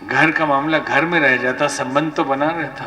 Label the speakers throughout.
Speaker 1: घर का मामला घर में रह जाता, संबंध तो बना रहता।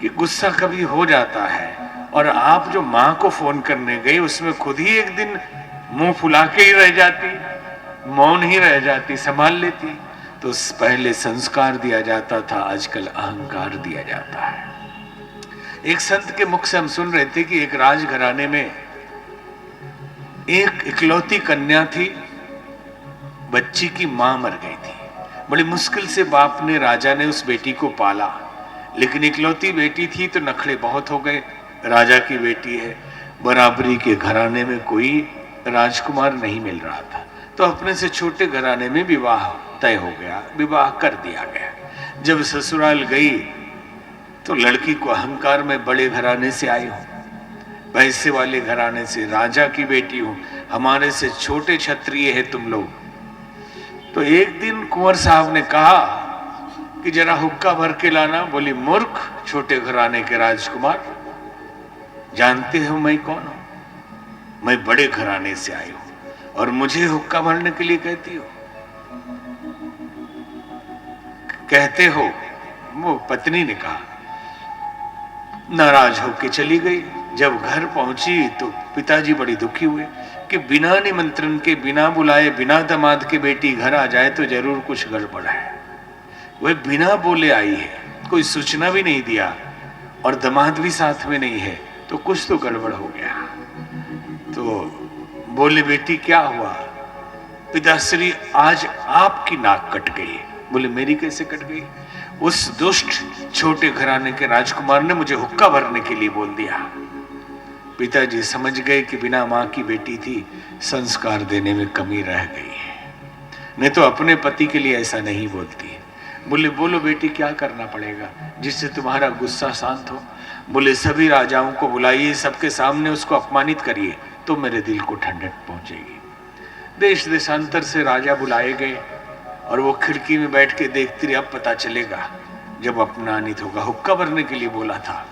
Speaker 1: कि गुस्सा कभी हो जाता है, और आप जो माँ को फोन करने गए उसमें खुद ही एक दिन मुंह फुला के ही रह जाती, मौन ही रह जाती, संभाल लेती। तो पहले संस्कार दिया जाता था, आजकल अहंकार दिया जाता है। एक संत के मुख से हम सुन रहे थे कि एक राजघराने में एक इकलौती कन्या थी, बच्ची की मां मर गई थी। बड़ी मुश्किल से बाप ने, राजा ने उस बेटी को पाला, लेकिन इकलौती बेटी थी तो नखरे बहुत हो गए। राजा की बेटी है, बराबरी के घराने में कोई राजकुमार नहीं मिल रहा था, तो अपने से छोटे घराने में विवाह तय हो गया, विवाह कर दिया गया। जब ससुराल गई तो लड़की को अहंकार में बड़े घराने से आई हूं, पैसे वाले घराने से, राजा की बेटी हूं, हमारे से छोटे क्षत्रिय है तुम लोग। तो एक दिन कुंवर साहब ने कहा कि जरा हुक्का भर के लाना। बोली, मूर्ख, छोटे घराने के राजकुमार, जानते हो मैं कौन हूं? मैं बड़े घराने से आई हूं और मुझे हुक्का भरने के लिए कहती हो? कहते हो? वो पत्नी ने कहा। नाराज होके चली गई। जब घर पहुंची तो पिताजी बड़ी दुखी हुए कि बिना निमंत्रण के, बिना बुलाए, बिना दामाद के बेटी घर आ जाए तो जरूर कुछ गड़बड़ है। वह बिना बोले आई है, कोई सूचना भी नहीं दिया, और दामाद भी साथ में नहीं है, तो कुछ तो गड़बड़ हो गया। तो बोले, बेटी क्या हुआ? पिताश्री, आज आपकी नाक कट गई। बोले, मेरी कैसे कट गई? उस दुष्ट छोटे घराने के राजकुमार ने मुझे हुक्का भरने के लिए बोल दिया। पिताजी समझ गए कि बिना मां की बेटी थी, संस्कार देने में कमी रह गई है, नहीं तो अपने पति के लिए ऐसा नहीं बोलती है। बोले, बोलो बेटी, क्या करना पड़ेगा जिससे तुम्हारा गुस्सा शांत हो? बोले, सभी राजाओं को बुलाइए, सबके सामने उसको अपमानित करिए, तो मेरे दिल को ठंडक पहुंचेगी। देश देशांतर से राजा बुलाए गए और वो खिड़की में बैठ के देखती रही, अब पता चलेगा जब अपमानित होगा। हुक्का भरने के लिए बोला था।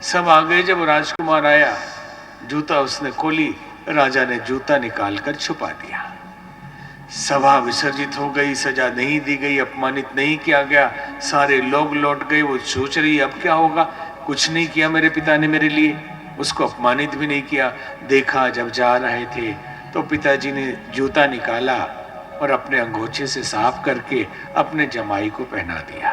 Speaker 1: सब आ गए। जब राजकुमार आया, जूता उसने खोली, राजा ने जूता निकालकर छुपा दिया। सभा विसर्जित हो गई, सजा नहीं दी गई, अपमानित नहीं किया गया, सारे लोग लौट गए। वो सोच रही अब क्या होगा, कुछ नहीं किया मेरे पिता ने मेरे लिए, उसको अपमानित भी नहीं किया। देखा जब जा रहे थे तो पिताजी ने जूता निकाला और अपने अंगोछे से साफ करके अपने जमाई को पहना दिया।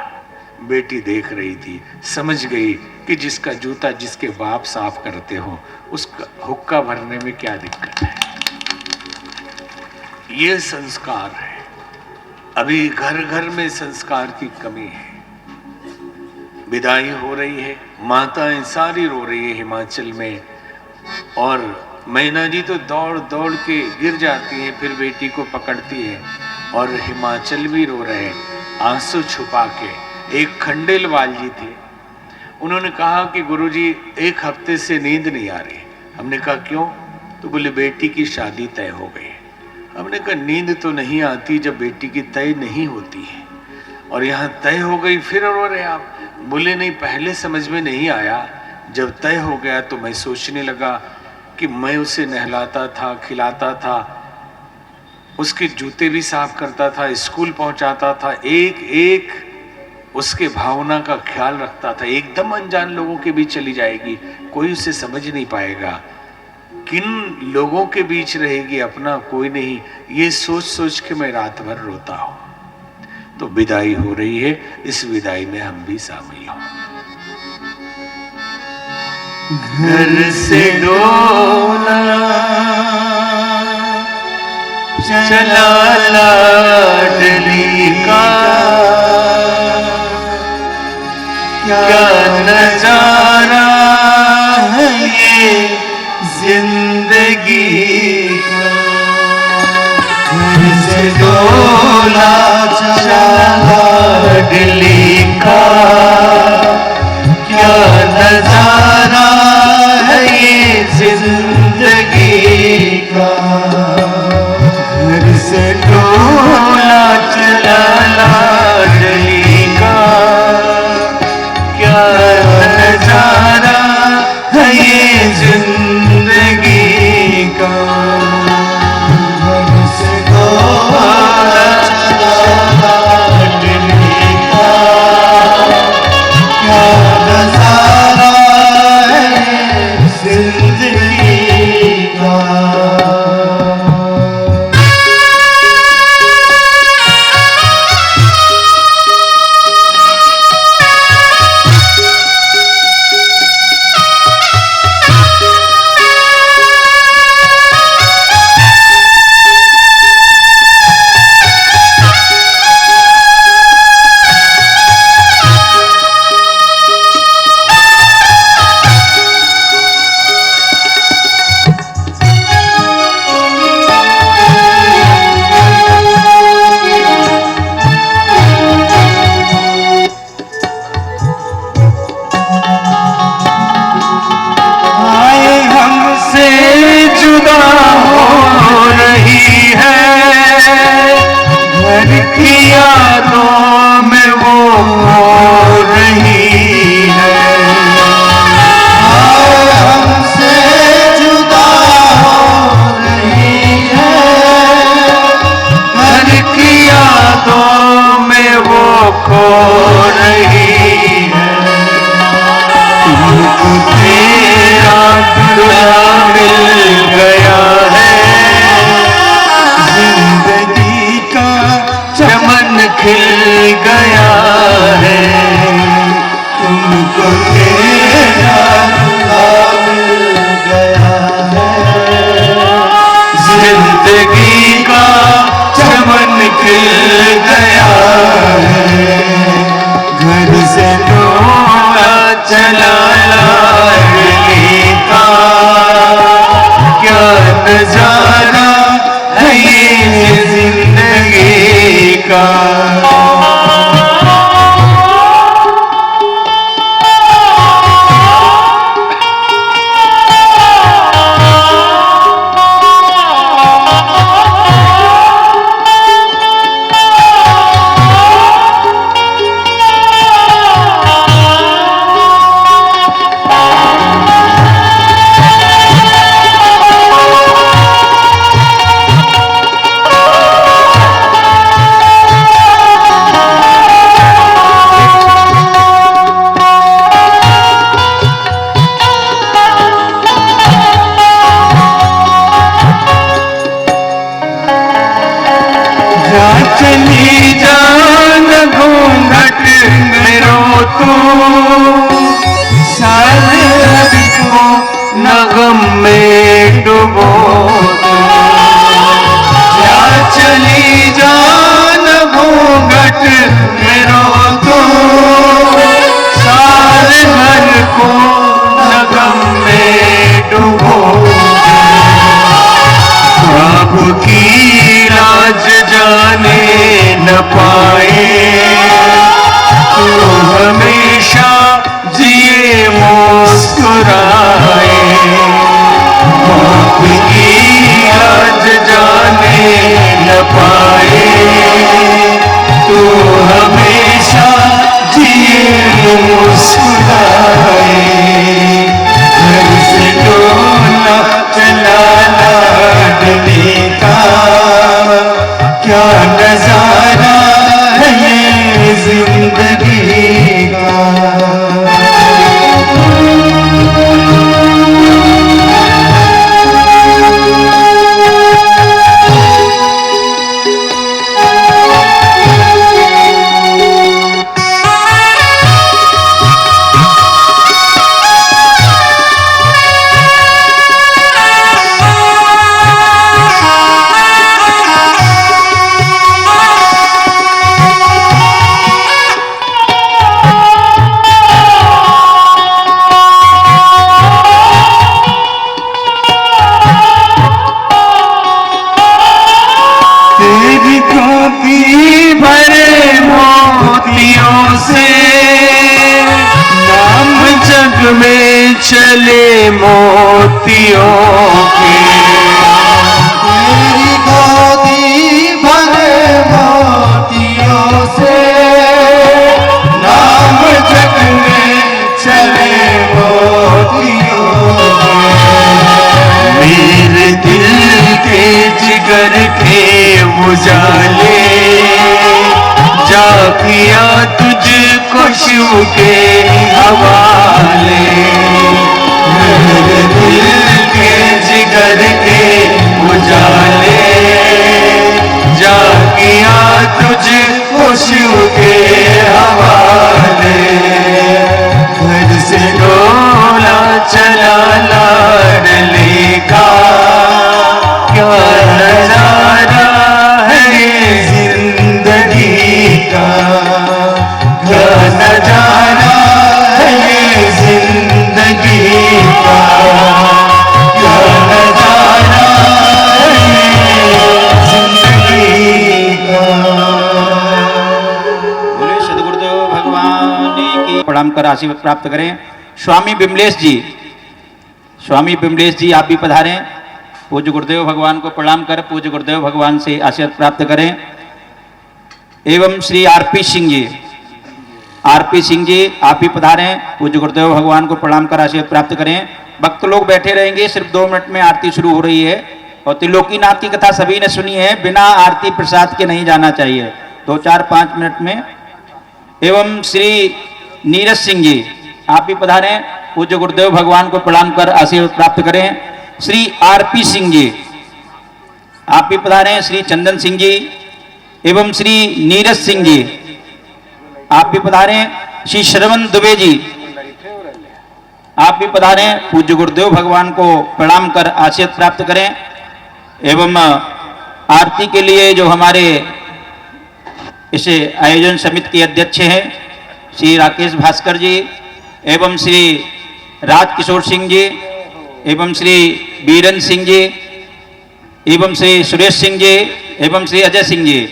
Speaker 1: बेटी देख रही थी, समझ गई कि जिसका जूता जिसके बाप साफ करते हो, उसका हुक्का भरने में क्या दिक्कत है। ये संस्कार है। अभी घर घर में संस्कार की कमी है। विदाई हो रही है, माताएं सारी रो रही है हिमाचल में, और मैना जी तो दौड़ दौड़ के गिर जाती हैं, फिर बेटी को पकड़ती है, और हिमाचल भी रो रहे हैं आंसू छुपा के। एक खंडेलवाल जी थे, उन्होंने कहा कि गुरुजी, एक हफ्ते से नींद नहीं आ रही। हमने कहा क्यों? तो बोले, बेटी की शादी तय हो गई। हमने कहा नींद तो नहीं आती जब बेटी की तय नहीं होती है, और यहाँ तय हो गई फिर रो रहे आप। बोले, नहीं, पहले समझ में नहीं आया, जब तय हो गया तो मैं सोचने लगा कि मैं उसे नहलाता था, खिलाता था, उसके जूते भी साफ करता था, स्कूल पहुंचाता था, एक एक उसके भावना का ख्याल रखता था। एकदम अनजान लोगों के बीच चली जाएगी, कोई उसे समझ नहीं पाएगा, किन लोगों के बीच रहेगी, अपना कोई नहीं, ये सोच सोच के मैं रात भर रोता हूं। तो विदाई हो रही है, इस विदाई में हम भी शामिल हों। घर से डोला चला लाडली का, क्या नजारा है ये जिंदगी का। घर से डोला चला लाडली का, क्या नजारा है ये जिंदगी का। घर से डोला चला लाडली का, क्या नजारा है ये जिंदगी का। घर से डोला चला यादों में वो खो रही है,
Speaker 2: हमसे जुदा हो रही है,
Speaker 1: घर की यादों में वो खो रही है। तुमको तेरा दूल्हा मिल गया है, जिंदगी का चमन खिल गया है।
Speaker 2: तुमको तेरा दूल्हा मिल गया है,
Speaker 1: जिंदगी का चमन खिल गया है। घर से डोला चला लाडली का, क्या नजारा है ये जिंदगी का। चली जान घूंघट में रो तू, शायद को नगम में डुबो तू। क्या चली जान घूंघट में रो तू, सारे घर को नगम में डुबो तू। ख्वाब की राज जाने न पाए, तू हमेशा जिए मुस्कुराए। ख्वाब की राज जाने न पाए, तू हमेशा जिए मुस्कुराए। घर से डोला चला लाडली का, क्या नजारा है ये जिंदगी का। तेरी गोदी भरे मोतियों से नाम जग में चले मोतियों के।
Speaker 2: तेरी गोदी भरे मोतियों से
Speaker 1: नाम जग में चले मोतियों के। मेरे दिल के जिगर के उजाले, जा किया तुझको शिव के हवाले। मेरे दिल के जिगर के उजाले, जा किया तुझको शिव के हवाले। घर से डोला चला लाडली का, क्या नजारा है ये जिंदगी का। क्या नजारा है ये जिंदगी का। क्या नजारा है ये जिंदगी का।
Speaker 3: बोले सदगुरुदेव भगवान की प्रणाम कर आशीर्वाद प्राप्त करें। स्वामी बिमलेश जी, स्वामी बिमलेश जी आप भी पधारें। पूज्य गुरुदेव भगवान को प्रणाम कर पूज्य गुरुदेव भगवान से आशीर्वाद प्राप्त करें। एवं श्री आरपी सिंह जी, आरपी सिंह जी आप भी पधारें, पूज्य गुरुदेव भगवान को प्रणाम कर आशीर्वाद प्राप्त करें। भक्त लोग बैठे रहेंगे, सिर्फ 2 मिनट में आरती शुरू हो रही है। और त्रिलोकीनाथ की कथा सभी ने सुनी है, बिना आरती प्रसाद के नहीं जाना चाहिए, 2, 4, 5 मिनट में। एवं श्री नीरज सिंह जी आप भी पधारें, पूज्य गुरुदेव भगवान को प्रणाम कर आशीर्वाद प्राप्त करें। श्री आरपी सिंह जी आप भी पधारें, श्री चंदन सिंह जी एवं श्री नीरज सिंह जी आप भी पधारें, श्री श्रवण दुबे जी आप भी पधारें, पूज्य गुरुदेव भगवान को प्रणाम कर आशीर्वाद प्राप्त करें। एवं आरती के लिए जो हमारे इस आयोजन समिति के अध्यक्ष हैं श्री राकेश भास्कर जी एवं श्री राजकिशोर सिंह जी एवं श्री बीरन सिंह जी एवं श्री सुरेश सिंह जी एवं श्री अजय सिंह जी,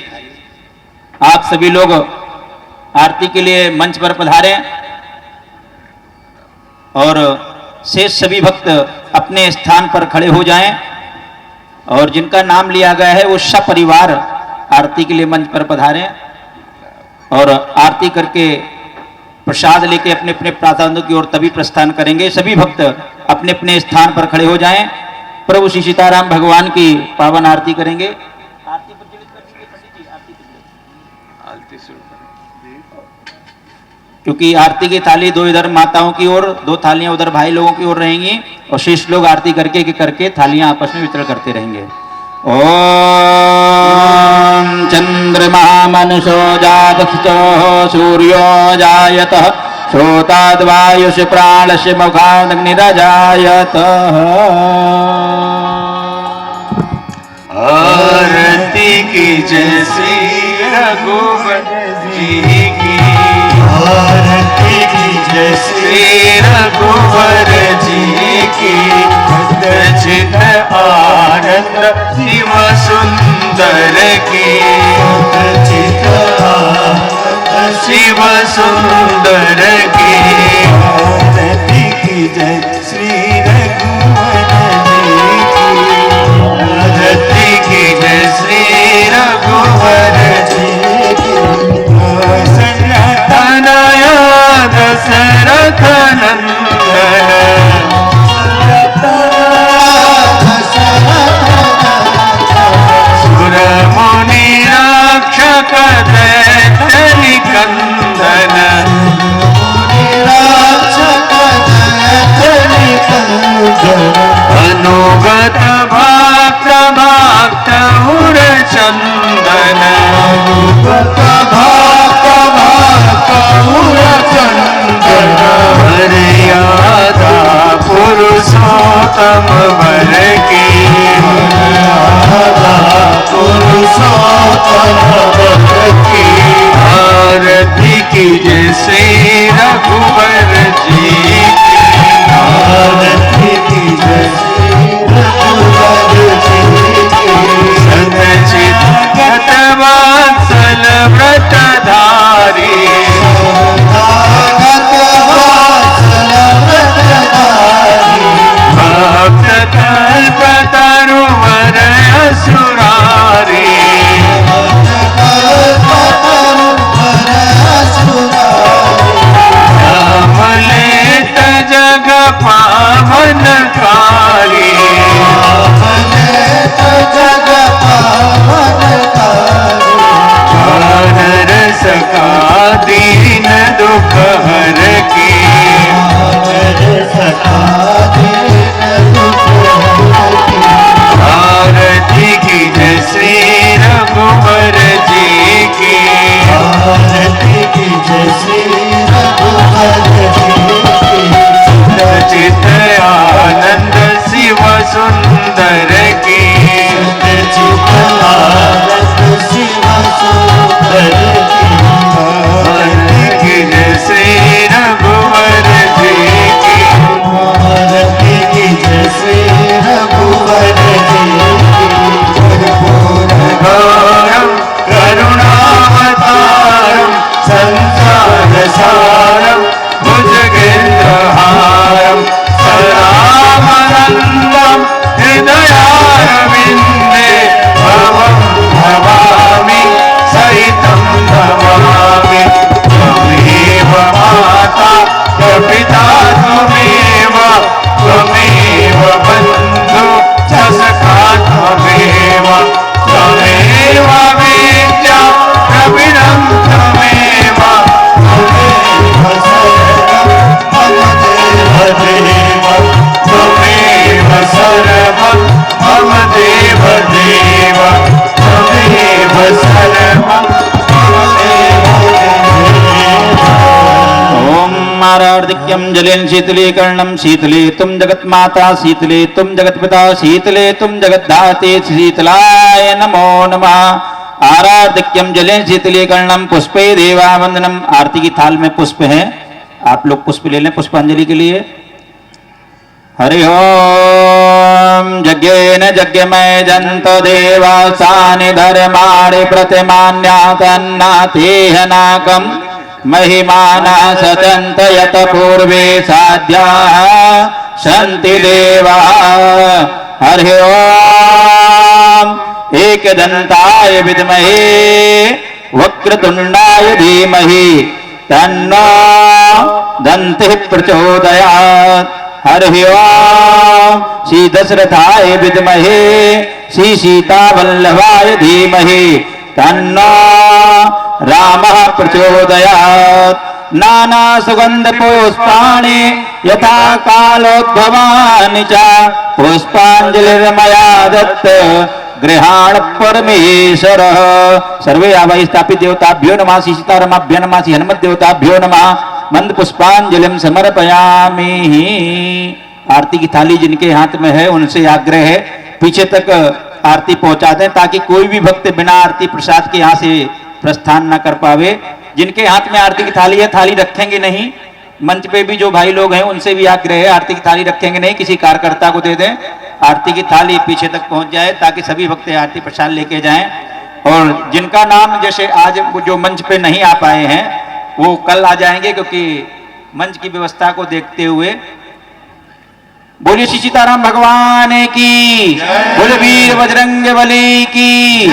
Speaker 3: आप सभी लोग आरती के लिए मंच पर पधारें और शेष सभी भक्त अपने स्थान पर खड़े हो जाएं और जिनका नाम लिया गया है वो सपरिवार आरती के लिए मंच पर पधारें और आरती करके प्रसाद लेके अपने अपने प्रार्थनाओं की ओर तभी प्रस्थान करेंगे। सभी भक्त अपने अपने स्थान पर खड़े हो जाएं, प्रभु श्री सीताराम भगवान की पावन आरती करेंगे। आरती प्रज्वलित कर दीजिए पंडित जी,
Speaker 1: आरती शुरू करें।
Speaker 3: क्योंकि आरती की थाली 2 इधर माताओं की ओर, 2 थालियां उधर भाई लोगों की ओर रहेंगी और शेष लोग आरती करके थालियां आपस में वितरण करते रहेंगे। ओम चंद्रमा मनुषो जातश्चो सूर्यो जायतः श्रोताद्वायुष प्राणस्य मुखादग्निरजायतः।
Speaker 1: आरती की जय श्री रघुवर जी की,
Speaker 2: आरती की जय
Speaker 1: श्री रघुवर जी की। चित आनंद शिव सुंदर की,
Speaker 2: चित
Speaker 1: शिव सुंदर की।
Speaker 2: आरती की जय श्री रघुवर जी की,
Speaker 1: आरती की जय श्री रघुवर जी की। तनया दशरथ नंदन, सुर मुनि रक्षक दैत्य निकंदन। अनुगत भक्त भक्त उर चंदन, मर्यादा पुरुषोत्तम वर की,
Speaker 2: पुरुषोत्तम वर की।
Speaker 1: आरती की जय श्री रघुवर जी की,
Speaker 2: आरती की जय श्री रघुवर जी की।
Speaker 1: सदचित गत वात्सल व्रतधारी, भक्त कल्पतरुवर असुरारी। अमलेत जग पावनकारी, रस का दीन दुख हर की। आरती की जय श्री रघुवर जी की,
Speaker 2: आरती की जय श्री रघुवर जी की।
Speaker 1: चित आनंद शिव सुंदर की,
Speaker 2: चित आनंद शिव सुंदर की।
Speaker 1: आरती की जय श्री
Speaker 3: आराधिक्यम जलेन शीतलीकरणम शीतले तुम जगत माता शीतले तुम जगत पिता शीतले तुम जगत धाते शीतलाय नमो नमः। आराधिक्यम जलेन शीतलीकरणम पुष्पे देवा वंदनम। आरती की थाल में पुष्प है, आप लोग पुष्प ले लें पुष्पांजलि के लिए। हरि ओम यज्ञेन यज्ञमय जंत देवासानि धर्माणि प्रतिमान्यातन्नातेह नाकम् महिमाना सचन्त यत पूर्वे साध्याः सन्ति देवाः। हरि ओम एकदन्ताय विद्महे वक्रतुण्डाय धीमहि तन्नो दन्तिः प्रचोदयात्। हरि ओम श्री दशरथाय विद्महे श्री सीता वल्लभाय धीमहि तन्नो रामः प्रचोदयात्। नाना सुगंध पुष्पाणि यथा कालोद्भवानि च पुष्पांजलिर्मया दत्त गृहाण परमेश्वरः। सर्वे आवाहि स्थापित देवताभ्यो नमः, श्री सीतारामाभ्यो नमः, श्री हनुमत देवताभ्यो नमः। मंद पुष्पांजलिम समर्पयामि। आरती की थाली जिनके हाथ में है उनसे आग्रह है पीछे तक आरती पहुंचा दें ताकि कोई भी भक्त बिना आरती प्रसाद के यहाँ से प्रस्थान न कर पावे। जिनके हाथ में आरती की थाली है थाली रखेंगे नहीं। मंच पे भी जो भाई लोग हैं उनसे भी आग्रह है आरती की थाली रखेंगे नहीं, किसी कार्यकर्ता को दे दें। आरती की थाली पीछे तक पहुंच जाए ताकि सभी भक्त आरती प्रसाद लेके जाएं। और जिनका नाम जैसे आज जो मंच पे नहीं आ पाए हैं वो कल आ जाएंगे, क्योंकि मंच की व्यवस्था को देखते हुए। बोलिए श्री सीताराम भगवान की, बोले वीर बजरंग बली की।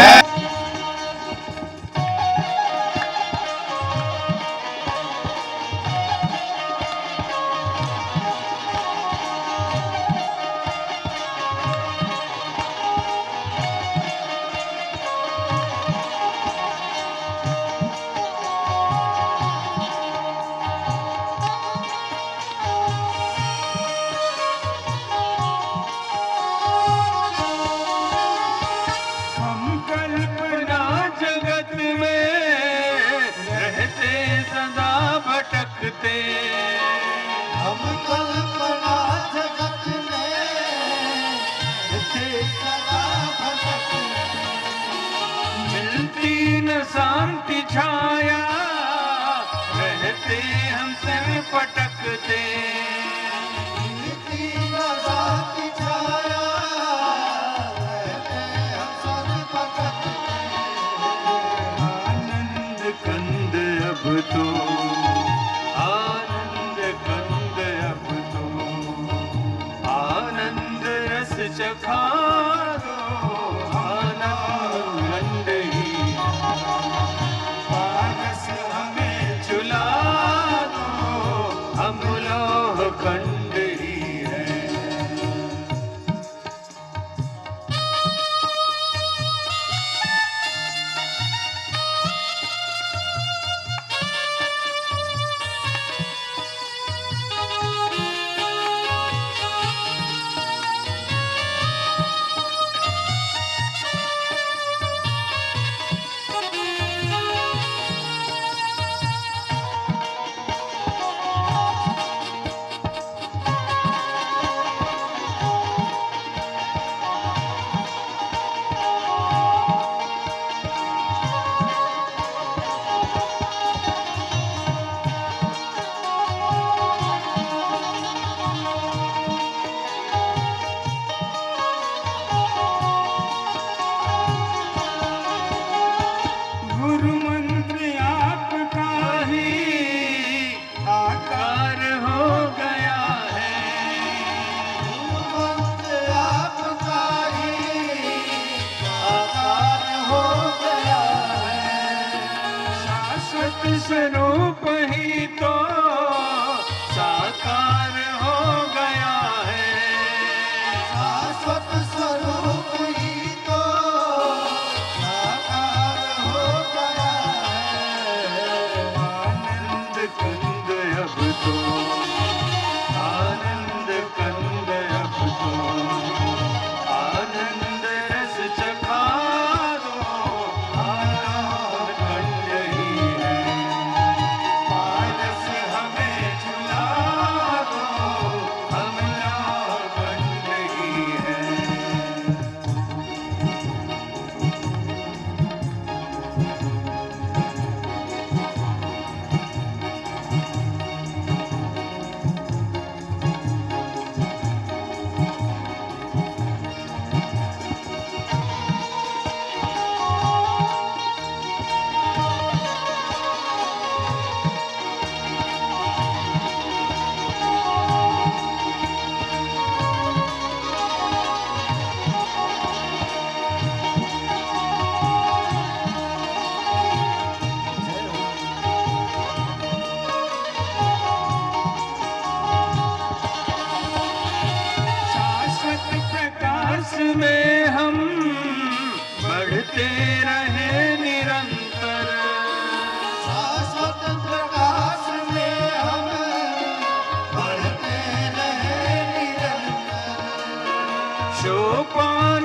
Speaker 2: हम कल्पना जगत में थे सदा भटकते।
Speaker 1: मिलती न शांति छाया रहते हम सर पटकते।
Speaker 2: मिलती न शांति छाया रहते हम सर भटकते।
Speaker 1: आनंद कंद अब तो आनंद कंद अब तो आनंद रस चखा दो। आनंद कंद ही पारस हमें चुला दो। हम लोह कंद ही है। गुरु मंत्र आपका ही आकार हो गया है।
Speaker 2: मंत्र आपका ही आकार हो गया है।
Speaker 1: शाश्वत स्वरूप ही तो साकार हो गया है।
Speaker 2: शाश्वत स्वरूप ही तो साकार हो गया है।
Speaker 1: आनंद कंद अब तो आनंद कंद अब तो आनंद रस चखा दो। आनंद कंद ही है। पारस हम में हम बढ़ते रहे निरंतर।
Speaker 2: शाश्वत प्रकाश में हम बढ़ते रहे निरंतर।
Speaker 1: सोपान